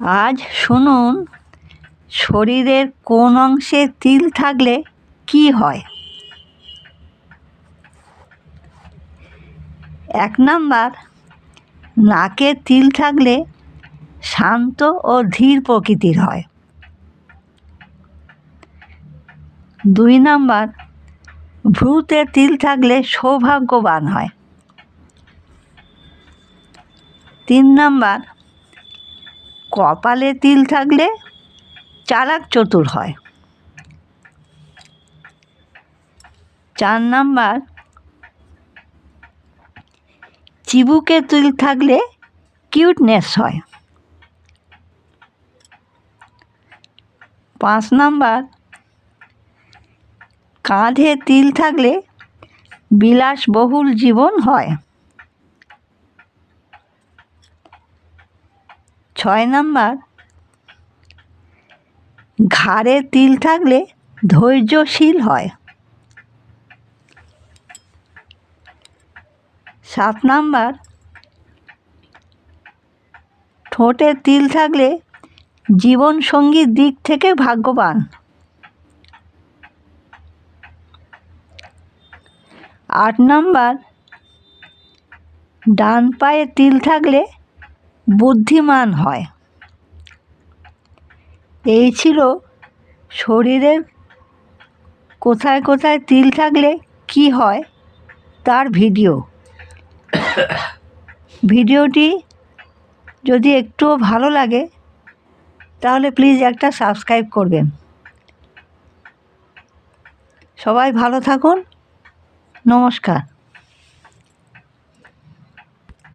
আজ শুনুন শরীরের কোন অংশে তিল থাকলে কি হয়। 1 নাম্বার, নাকে তিল থাকলে শান্ত ও ধীর প্রকৃতির হয়। 2 নাম্বার, ভ্রুতে তিল থাকলে সৌভাগ্যবান হয়। 3 নাম্বার, কপালে তিল থাকলে চালাক চতুর হয়। 4 নাম্বার, চিবুকে তিল থাকলে কিউটনেস হয়। 5 নাম্বার, কাঁধে তিল থাকলে বিলাসবহুল জীবন হয়। 6 নাম্বার, ঘাড়ে তিল থাকলে ধৈর্যশীল হয়। 7 নাম্বার, ঠোঁটে তিল থাকলে জীবনসঙ্গীর দিক থেকে ভাগ্যবান। 8 নাম্বার, ডান পায়ে তিল থাকলে বুদ্ধিমান হয়। এই ছিল শরীরের কোথায় কোথায় তিল থাকলে কি হয় তার ভিডিওটি যদি একটুও ভালো লাগে তাহলে প্লিজ একটা সাবস্ক্রাইব করবেন। সবাই ভালো থাকুন। নমস্কার।